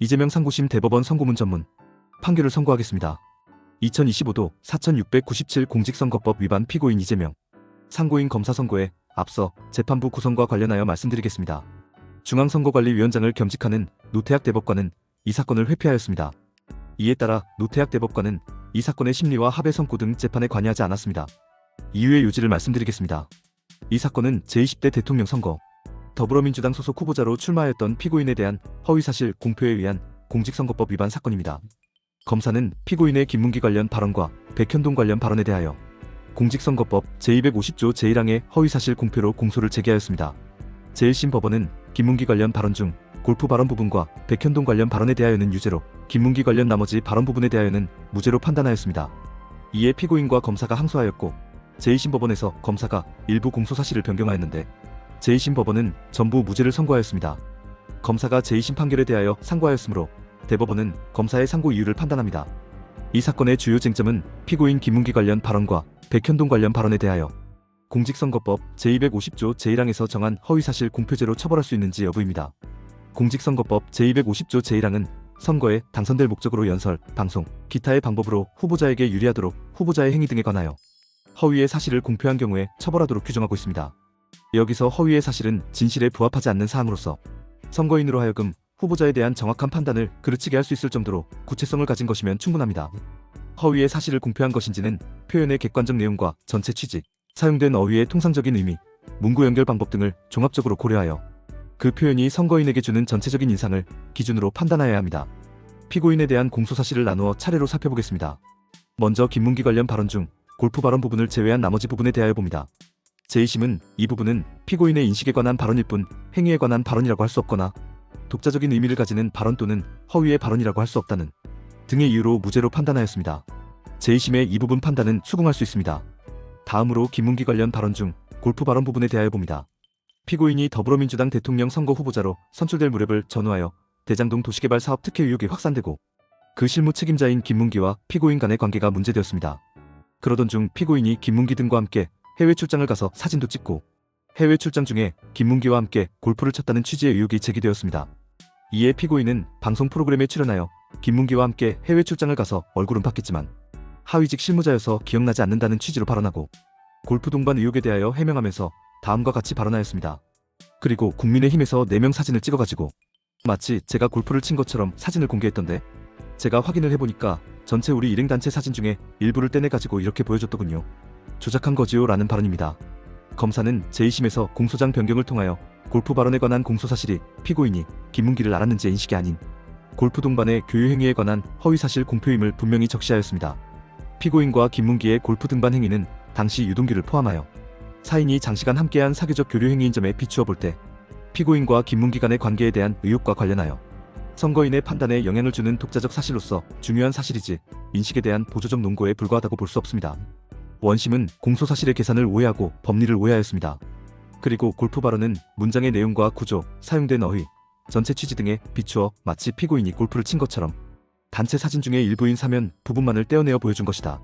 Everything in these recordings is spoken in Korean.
이재명 상고심 대법원 선고문 전문 판결을 선고하겠습니다. 2025도 4697 공직선거법 위반 피고인 이재명 상고인 검사 선고에 앞서 재판부 구성과 관련하여 말씀드리겠습니다. 중앙선거관리위원장을 겸직하는 노태학 대법관은 이 사건을 회피하였습니다. 이에 따라 노태학 대법관은 이 사건의 심리와 합의 선고 등 재판에 관여하지 않았습니다. 이유의 요지를 말씀드리겠습니다. 이 사건은 제20대 대통령 선거 더불어민주당 소속 후보자로 출마하였던 피고인에 대한 허위사실 공표에 의한 공직선거법 위반 사건입니다. 검사는 피고인의 김문기 관련 발언과 백현동 관련 발언에 대하여 공직선거법 제250조 제1항의 허위사실 공표로 공소를 제기하였습니다. 제1심 법원은 김문기 관련 발언 중 골프 발언 부분과 백현동 관련 발언에 대하여는 유죄로, 김문기 관련 나머지 발언 부분에 대하여는 무죄로 판단하였습니다. 이에 피고인과 검사가 항소하였고 제2심 법원에서 검사가 일부 공소 사실을 변경하였는데 제2심 법원은 전부 무죄를 선고하였습니다. 검사가 제2심 판결에 대하여 상고하였으므로 대법원은 검사의 상고 이유를 판단합니다. 이 사건의 주요 쟁점은 피고인 김문기 관련 발언과 백현동 관련 발언에 대하여 공직선거법 제250조 제1항에서 정한 허위사실 공표죄로 처벌할 수 있는지 여부입니다. 공직선거법 제250조 제1항은 선거에 당선될 목적으로 연설, 방송, 기타의 방법으로 후보자에게 유리하도록 후보자의 행위 등에 관하여 허위의 사실을 공표한 경우에 처벌하도록 규정하고 있습니다. 여기서 허위의 사실은 진실에 부합하지 않는 사항으로서 선거인으로 하여금 후보자에 대한 정확한 판단을 그르치게 할 수 있을 정도로 구체성을 가진 것이면 충분합니다. 허위의 사실을 공표한 것인지는 표현의 객관적 내용과 전체 취지, 사용된 어휘의 통상적인 의미, 문구 연결 방법 등을 종합적으로 고려하여 그 표현이 선거인에게 주는 전체적인 인상을 기준으로 판단하여야 합니다. 피고인에 대한 공소 사실을 나누어 차례로 살펴보겠습니다. 먼저 김문기 관련 발언 중 골프 발언 부분을 제외한 나머지 부분에 대하여 봅니다. 제2심은 이 부분은 피고인의 인식에 관한 발언일 뿐 행위에 관한 발언이라고 할 수 없거나 독자적인 의미를 가지는 발언 또는 허위의 발언이라고 할 수 없다는 등의 이유로 무죄로 판단하였습니다. 제2심의 이 부분 판단은 수긍할 수 있습니다. 다음으로 김문기 관련 발언 중 골프 발언 부분에 대하여 봅니다. 피고인이 더불어민주당 대통령 선거 후보자로 선출될 무렵을 전후하여 대장동 도시개발 사업 특혜 의혹이 확산되고 그 실무 책임자인 김문기와 피고인 간의 관계가 문제되었습니다. 그러던 중 피고인이 김문기 등과 함께 해외 출장을 가서 사진도 찍고 해외 출장 중에 김문기와 함께 골프를 쳤다는 취지의 의혹이 제기되었습니다. 이에 피고인은 방송 프로그램에 출연하여 김문기와 함께 해외 출장을 가서 얼굴은 바뀌었지만 하위직 실무자여서 기억나지 않는다는 취지로 발언하고 골프 동반 의혹에 대하여 해명하면서 다음과 같이 발언하였습니다. 그리고 국민의힘에서 4명 사진을 찍어가지고 마치 제가 골프를 친 것처럼 사진을 공개했던데 제가 확인을 해보니까 전체 우리 일행단체 사진 중에 일부를 떼내가지고 이렇게 보여줬더군요. 조작한 거지요 라는 발언입니다. 검사는 제2심에서 공소장 변경을 통하여 골프 발언에 관한 공소사실이 피고인이 김문기를 알았는지의 인식이 아닌 골프 동반의 교류행위에 관한 허위사실 공표임을 분명히 적시하였습니다. 피고인과 김문기의 골프 등반 행위는 당시 유동규를 포함하여 사인이 장시간 함께한 사교적 교류행위인 점에 비추어 볼 때 피고인과 김문기 간의 관계에 대한 의혹과 관련하여 선거인의 판단에 영향을 주는 독자적 사실로서 중요한 사실이지 인식에 대한 보조적 논거에 불과하다고 볼 수 없습니다. 원심은 공소사실의 계산을 오해하고 법리를 오해하였습니다. 그리고 골프 발언은 문장의 내용과 구조, 사용된 어휘, 전체 취지 등에 비추어 마치 피고인이 골프를 친 것처럼 단체 사진 중에 일부인 사면 부분만을 떼어내어 보여준 것이다.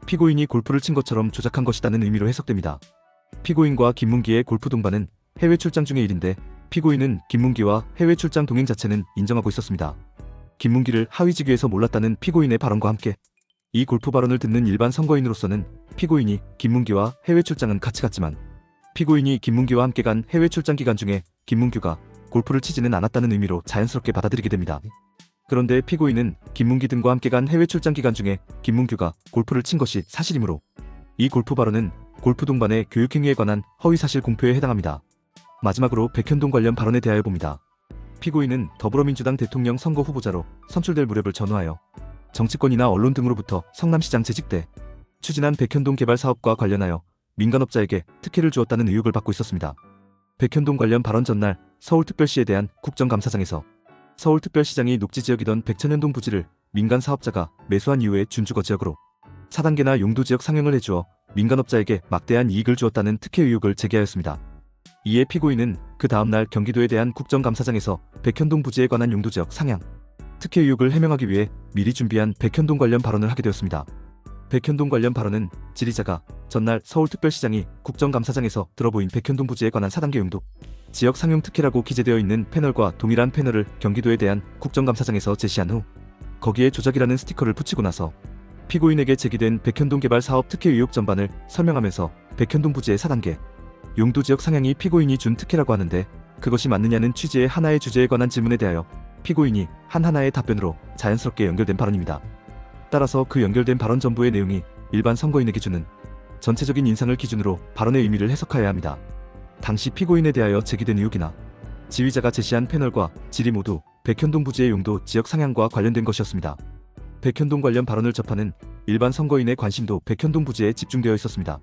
피고인이 골프를 친 것처럼 조작한 것이다는 의미로 해석됩니다. 피고인과 김문기의 골프 동반은 해외 출장 중의 일인데 피고인은 김문기와 해외 출장 동행 자체는 인정하고 있었습니다. 김문기를 하위직위에서 몰랐다는 피고인의 발언과 함께 이 골프 발언을 듣는 일반 선거인으로서는 피고인이 김문기와 해외 출장은 같이 갔지만 피고인이 김문기와 함께 간 해외 출장 기간 중에 김문규가 골프를 치지는 않았다는 의미로 자연스럽게 받아들이게 됩니다. 그런데 피고인은 김문기 등과 함께 간 해외 출장 기간 중에 김문규가 골프를 친 것이 사실이므로 이 골프 발언은 골프 동반의 교육행위에 관한 허위사실 공표에 해당합니다. 마지막으로 백현동 관련 발언에 대하여 봅니다. 피고인은 더불어민주당 대통령 선거 후보자로 선출될 무렵을 전후하여 정치권이나 언론 등으로부터 성남시장 재직 때 추진한 백현동 개발 사업과 관련하여 민간업자에게 특혜를 주었다는 의혹을 받고 있었습니다. 백현동 관련 발언 전날 서울특별시에 대한 국정감사장에서 서울특별시장이 녹지지역이던 백천현동 부지를 민간 사업자가 매수한 이후에 준주거 지역으로 4단계나 용도지역 상향을 해주어 민간업자에게 막대한 이익을 주었다는 특혜 의혹을 제기하였습니다. 이에 피고인은 그 다음날 경기도에 대한 국정감사장에서 백현동 부지에 관한 용도지역 상향, 특혜 의혹을 해명하기 위해 미리 준비한 백현동 관련 발언을 하게 되었습니다. 백현동 관련 발언은 질의자가 전날 서울특별시장이 국정감사장에서 들어보인 백현동 부지에 관한 4단계 용도, 지역 상용 특혜라고 기재되어 있는 패널과 동일한 패널을 경기도에 대한 국정감사장에서 제시한 후 거기에 조작이라는 스티커를 붙이고 나서 피고인에게 제기된 백현동 개발 사업 특혜 의혹 전반을 설명하면서 백현동 부지의 4단계 용도 지역 상향이 피고인이 준 특혜라고 하는데 그것이 맞느냐는 취지의 하나의 주제에 관한 질문에 대하여 피고인이 하나의 답변으로 자연스럽게 연결된 발언입니다. 따라서 그 연결된 발언 전부의 내용이 일반 선거인에게 주는 전체적인 인상을 기준으로 발언의 의미를 해석하여야 합니다. 당시 피고인에 대하여 제기된 의혹이나 지휘자가 제시한 패널과 질의 모두 백현동 부지의 용도 지역 상향과 관련된 것이었습니다. 백현동 관련 발언을 접하는 일반 선거인의 관심도 백현동 부지에 집중되어 있었습니다.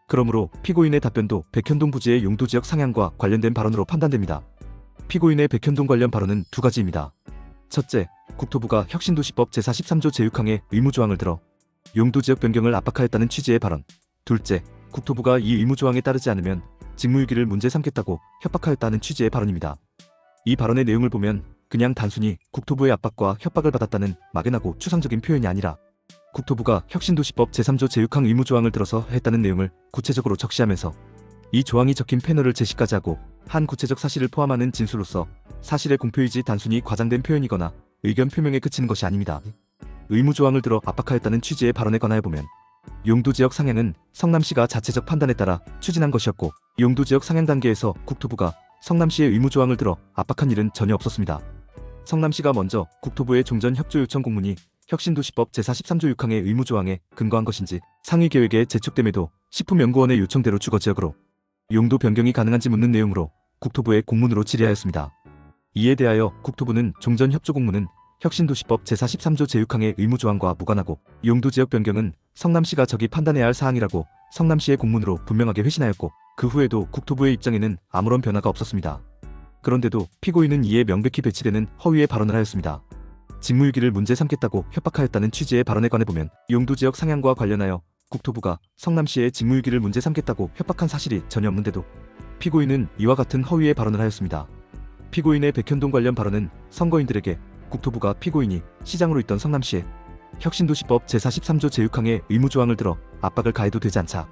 그러므로 피고인의 답변도 백현동 부지의 용도 지역 상향과 관련된 발언으로 판단됩니다. 피고인의 백현동 관련 발언은 두 가지입니다. 첫째, 국토부가 혁신도시법 제43조 제6항의 의무조항을 들어 용도 지역 변경을 압박하였다는 취지의 발언. 둘째, 국토부가 이 의무조항에 따르지 않으면 직무유기를 문제 삼겠다고 협박하였다는 취지의 발언입니다. 이 발언의 내용을 보면 그냥 단순히 국토부의 압박과 협박을 받았다는 막연하고 추상적인 표현이 아니라 국토부가 혁신도시법 제3조 제6항 의무조항을 들어서 했다는 내용을 구체적으로 적시하면서 이 조항이 적힌 패널을 제시까지 하고 한 구체적 사실을 포함하는 진술로서 사실의 공표이지 단순히 과장된 표현이거나 의견 표명에 그치는 것이 아닙니다. 의무조항을 들어 압박하였다는 취지의 발언에 관하여 보면 용도지역 상향은 성남시가 자체적 판단에 따라 추진한 것이었고 용도지역 상향 단계에서 국토부가 성남시의 의무조항을 들어 압박한 일은 전혀 없었습니다. 성남시가 먼저 국토부의 종전 협조 요청 공문이 혁신도시법 제43조 6항의 의무조항에 근거한 것인지 상위계획에 제촉됨에도 식품연구원의 요청대로 주거지역으로 용도 변경이 가능한지 묻는 내용으로 국토부에 공문으로 질의하였습니다. 이에 대하여 국토부는 종전 협조 공문은 혁신도시법 제43조 제6항의 의무조항과 무관하고 용도지역 변경은 성남시가 적이 판단해야 할 사항이라고 성남시의 공문으로 분명하게 회신하였고 그 후에도 국토부의 입장에는 아무런 변화가 없었습니다. 그런데도 피고인은 이에 명백히 배치되는 허위의 발언을 하였습니다. 직무유기를 문제 삼겠다고 협박하였다는 취지의 발언에 관해 보면 용도지역 상향과 관련하여 국토부가 성남시의 직무유기를 문제 삼겠다고 협박한 사실이 전혀 없는데도 피고인은 이와 같은 허위의 발언을 하였습니다. 피고인의 백현동 관련 발언은 선거인들에게 국토부가 피고인이 시장으로 있던 성남시에 혁신도시법 제43조 제6항의 의무조항을 들어 압박을 가해도 되지 않자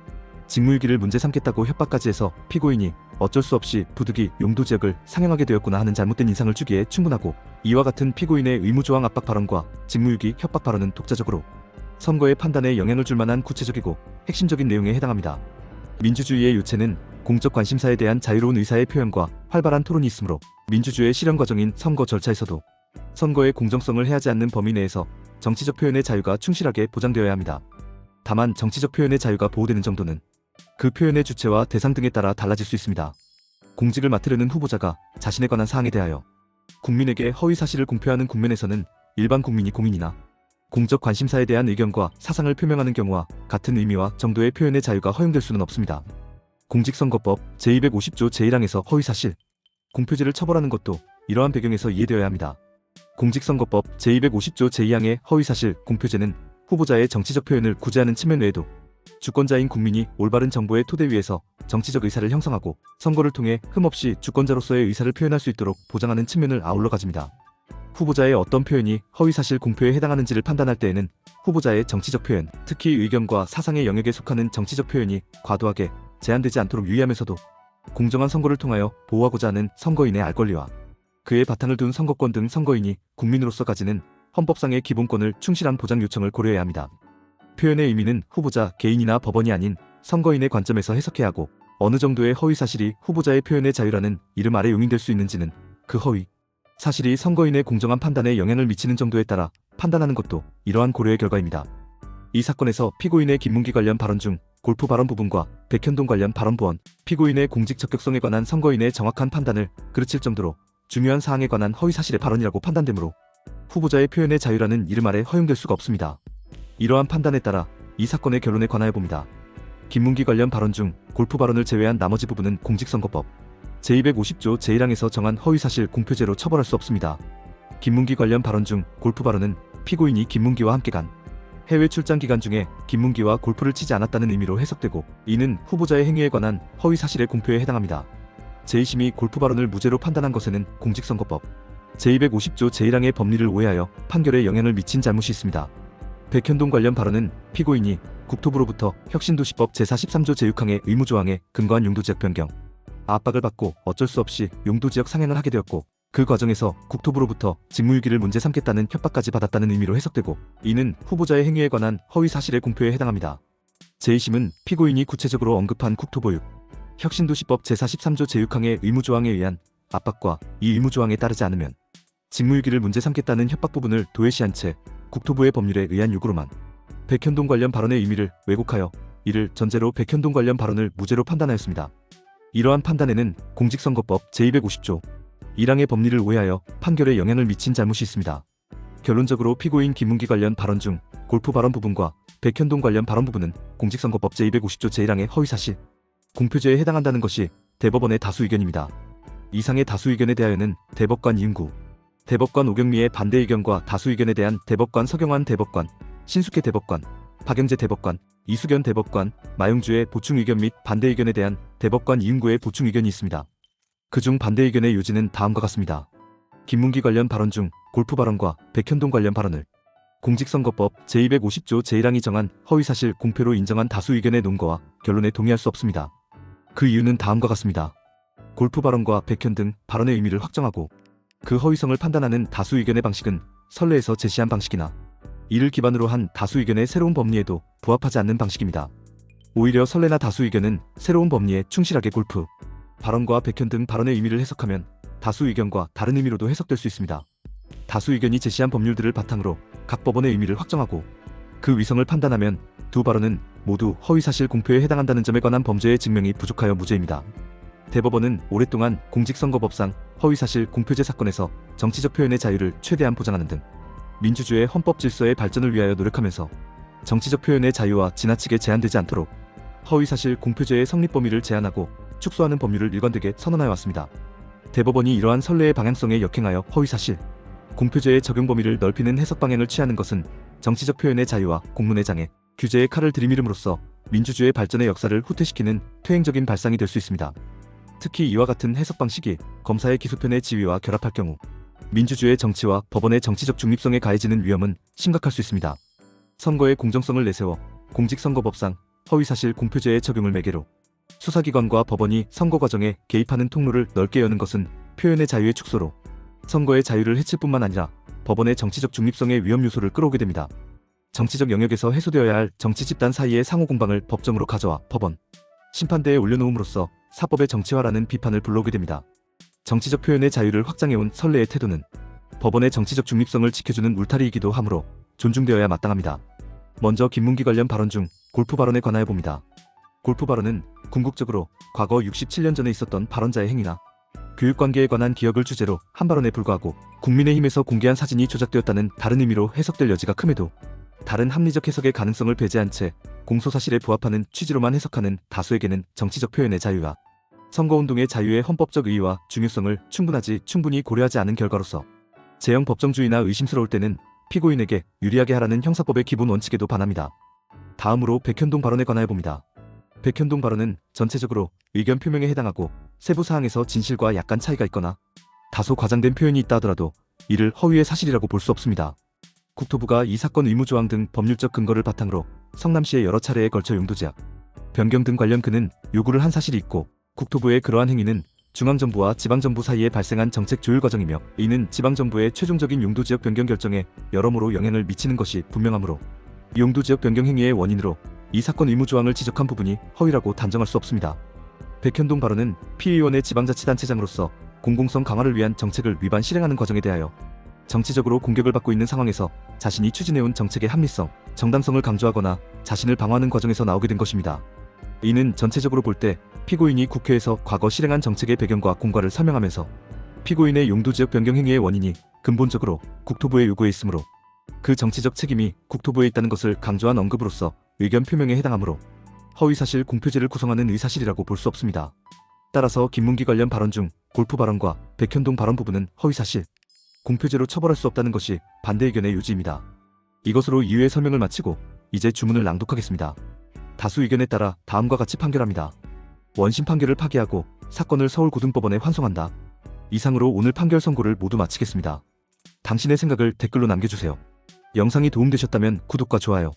직무유기를 문제 삼겠다고 협박까지 해서 피고인이 어쩔 수 없이 부득이 용도지역을 상향하게 되었구나 하는 잘못된 인상을 주기에 충분하고 이와 같은 피고인의 의무조항 압박 발언과 직무유기 협박 발언은 독자적으로 선거의 판단에 영향을 줄 만한 구체적이고 핵심적인 내용에 해당합니다. 민주주의의 요체는 공적 관심사에 대한 자유로운 의사의 표현과 활발한 토론이 있으므로 민주주의의 실현 과정인 선거 절차에서도 선거의 공정성을 해하지 않는 범위 내에서 정치적 표현의 자유가 충실하게 보장되어야 합니다. 다만 정치적 표현의 자유가 보호되는 정도는 그 표현의 주체와 대상 등에 따라 달라질 수 있습니다. 공직을 맡으려는 후보자가 자신에 관한 사항에 대하여 국민에게 허위 사실을 공표하는 국면에서는 일반 국민이 공인이나 공적 관심사에 대한 의견과 사상을 표명하는 경우와 같은 의미와 정도의 표현의 자유가 허용될 수는 없습니다. 공직선거법 제250조 제1항에서 허위사실, 공표죄를 처벌하는 것도 이러한 배경에서 이해되어야 합니다. 공직선거법 제250조 제2항의 허위사실, 공표죄는 후보자의 정치적 표현을 구제하는 측면 외에도 주권자인 국민이 올바른 정보의 토대 위에서 정치적 의사를 형성하고 선거를 통해 흠없이 주권자로서의 의사를 표현할 수 있도록 보장하는 측면을 아울러 가집니다. 후보자의 어떤 표현이 허위사실 공표에 해당하는지를 판단할 때에는 후보자의 정치적 표현, 특히 의견과 사상의 영역에 속하는 정치적 표현이 과도하게 제한되지 않도록 유의하면서도 공정한 선거를 통하여 보호하고자 하는 선거인의 알 권리와 그의 바탕을 둔 선거권 등 선거인이 국민으로서 가지는 헌법상의 기본권을 충실한 보장 요청을 고려해야 합니다. 표현의 의미는 후보자, 개인이나 법원이 아닌 선거인의 관점에서 해석해야 하고 어느 정도의 허위사실이 후보자의 표현의 자유라는 이름 아래 용인될 수 있는지는 그 허위 사실이 선거인의 공정한 판단에 영향을 미치는 정도에 따라 판단하는 것도 이러한 고려의 결과입니다. 이 사건에서 피고인의 김문기 관련 발언 중 골프 발언 부분과 백현동 관련 발언 부원, 피고인의 공직 적격성에 관한 선거인의 정확한 판단을 그르칠 정도로 중요한 사항에 관한 허위사실의 발언이라고 판단되므로 후보자의 표현의 자유라는 이름 아래 허용될 수가 없습니다. 이러한 판단에 따라 이 사건의 결론에 관하여 봅니다. 김문기 관련 발언 중 골프 발언을 제외한 나머지 부분은 공직선거법 제250조 제1항에서 정한 허위사실 공표죄로 처벌할 수 없습니다. 김문기 관련 발언 중 골프 발언은 피고인이 김문기와 함께 간 해외 출장 기간 중에 김문기와 골프를 치지 않았다는 의미로 해석되고 이는 후보자의 행위에 관한 허위사실의 공표에 해당합니다. 제2심이 골프 발언을 무죄로 판단한 것에는 공직선거법 제250조 제1항의 법리를 오해하여 판결에 영향을 미친 잘못이 있습니다. 백현동 관련 발언은 피고인이 국토부로부터 혁신도시법 제43조 제6항의 의무조항에 근거한 용도지역 변경, 압박을 받고 어쩔 수 없이 용도지역 상행을 하게 되었고, 그 과정에서 국토부로부터 직무유기를 문제 삼겠다는 협박까지 받았다는 의미로 해석되고, 이는 후보자의 행위에 관한 허위 사실의 공표에 해당합니다. 제2심은 피고인이 구체적으로 언급한 국토보육 혁신도시법 제43조 제6항의 의무조항에 의한 압박과 이 의무조항에 따르지 않으면 직무유기를 문제 삼겠다는 협박 부분을 도외시한 채 국토부의 법률에 의한 요구로만 백현동 관련 발언의 의미를 왜곡하여 이를 전제로 백현동 관련 발언을 무죄로 판단하였습니다. 이러한 판단에는 공직선거법 제250조 1항의 법리를 오해하여 판결에 영향을 미친 잘못이 있습니다. 결론적으로 피고인 김문기 관련 발언 중 골프 발언 부분과 백현동 관련 발언 부분은 공직선거법 제250조 제1항의 허위사실, 공표죄에 해당한다는 것이 대법원의 다수 의견입니다. 이상의 다수 의견에 대하여는 대법관 이은구, 대법관 오경미의 반대 의견과 다수 의견에 대한 대법관 서경환 대법관, 신숙혜 대법관, 박영재 대법관, 이수견 대법관, 마용주의 보충 의견 및 반대 의견에 대한 대법관 이은구의 보충 의견이 있습니다. 그중 반대 의견의 요지는 다음과 같습니다. 김문기 관련 발언 중 골프 발언과 백현동 관련 발언을 공직선거법 제250조 제1항이 정한 허위사실 공표로 인정한 다수 의견의 논거와 결론에 동의할 수 없습니다. 그 이유는 다음과 같습니다. 골프 발언과 백현 등 발언의 의미를 확정하고 그 허위성을 판단하는 다수 의견의 방식은 선례에서 제시한 방식이나 이를 기반으로 한 다수 의견의 새로운 법리에도 부합하지 않는 방식입니다. 오히려 선례나 다수 의견은 새로운 법리에 충실하게 골프 발언과 백현 등 발언의 의미를 해석하면 다수 의견과 다른 의미로도 해석될 수 있습니다. 다수 의견이 제시한 법률들을 바탕으로 각 법원의 의미를 확정하고 그 위성을 판단하면 두 발언은 모두 허위사실 공표에 해당한다는 점에 관한 범죄의 증명이 부족하여 무죄입니다. 대법원은 오랫동안 공직선거법상 허위사실 공표죄 사건에서 정치적 표현의 자유를 최대한 보장하는 등 민주주의 헌법 질서의 발전을 위하여 노력하면서 정치적 표현의 자유와 지나치게 제한되지 않도록 허위사실 공표죄의 성립 범위를 제한하고 축소하는 법률을 일관되게 선언하여 왔습니다. 대법원이 이러한 선례의 방향성에 역행하여 허위사실 공표죄의 적용 범위를 넓히는 해석 방향을 취하는 것은 정치적 표현의 자유와 공론의 장애, 규제의 칼을 들이밀음으로써 민주주의 발전의 역사를 후퇴시키는 퇴행적인 발상이 될 수 있습니다. 특히 이와 같은 해석 방식이 검사의 기소편의 지위와 결합할 경우 민주주의 정치와 법원의 정치적 중립성에 가해지는 위험은 심각할 수 있습니다. 선거의 공정성을 내세워 공직선거법상 허위사실 공표죄의 적용을 매개로 수사기관과 법원이 선거 과정에 개입하는 통로를 넓게 여는 것은 표현의 자유의 축소로 선거의 자유를 해칠 뿐만 아니라 법원의 정치적 중립성의 위험 요소를 끌어오게 됩니다. 정치적 영역에서 해소되어야 할 정치 집단 사이의 상호 공방을 법정으로 가져와 법원, 심판대에 올려놓음으로써 사법의 정치화라는 비판을 불러오게 됩니다. 정치적 표현의 자유를 확장해온 선례의 태도는 법원의 정치적 중립성을 지켜주는 울타리이기도 하므로 존중되어야 마땅합니다. 먼저 김문기 관련 발언 중 골프 발언에 관하여 봅니다. 골프 발언은 궁극적으로 과거 67년 전에 있었던 발언자의 행위나 교육관계에 관한 기억을 주제로 한 발언에 불과하고 국민의힘에서 공개한 사진이 조작되었다는 다른 의미로 해석될 여지가 큼에도 다른 합리적 해석의 가능성을 배제한 채 공소사실에 부합하는 취지로만 해석하는 다수에게는 정치적 표현의 자유와 선거운동의 자유의 헌법적 의의와 중요성을 충분히 고려하지 않은 결과로서 제형 법정주의나 의심스러울 때는 피고인에게 유리하게 하라는 형사법의 기본 원칙에도 반합니다. 다음으로 백현동 발언에 관하여 봅니다. 백현동 발언은 전체적으로 의견 표명에 해당하고 세부 사항에서 진실과 약간 차이가 있거나 다소 과장된 표현이 있다 하더라도 이를 허위의 사실이라고 볼 수 없습니다. 국토부가 이 사건 의무조항 등 법률적 근거를 바탕으로 성남시에 여러 차례에 걸쳐 용도제약, 변경 등 관련 그는 요구를 한 사실이 있고 국토부의 그러한 행위는 중앙정부와 지방정부 사이에 발생한 정책 조율 과정이며 이는 지방정부의 최종적인 용도지역 변경 결정에 여러모로 영향을 미치는 것이 분명하므로 용도지역 변경 행위의 원인으로 이 사건 의무조항을 지적한 부분이 허위라고 단정할 수 없습니다. 백현동 발언은 피의원의 지방자치단체장으로서 공공성 강화를 위한 정책을 위반 실행하는 과정에 대하여 정치적으로 공격을 받고 있는 상황에서 자신이 추진해온 정책의 합리성, 정당성을 강조하거나 자신을 방어하는 과정에서 나오게 된 것입니다. 이는 전체적으로 볼 때 피고인이 국회에서 과거 실행한 정책의 배경과 공과를 설명하면서 피고인의 용도지역 변경 행위의 원인이 근본적으로 국토부의 요구에 있으므로 그 정치적 책임이 국토부에 있다는 것을 강조한 언급으로서 의견 표명에 해당하므로 허위사실 공표죄를 구성하는 의사실이라고 볼 수 없습니다. 따라서 김문기 관련 발언 중 골프 발언과 백현동 발언 부분은 허위사실 공표죄로 처벌할 수 없다는 것이 반대 의견의 요지입니다. 이것으로 이유의 설명을 마치고 이제 주문을 낭독하겠습니다. 다수 의견에 따라 다음과 같이 판결합니다. 원심 판결을 파기하고 사건을 서울고등법원에 환송한다. 이상으로 오늘 판결 선고를 모두 마치겠습니다. 당신의 생각을 댓글로 남겨주세요. 영상이 도움되셨다면 구독과 좋아요,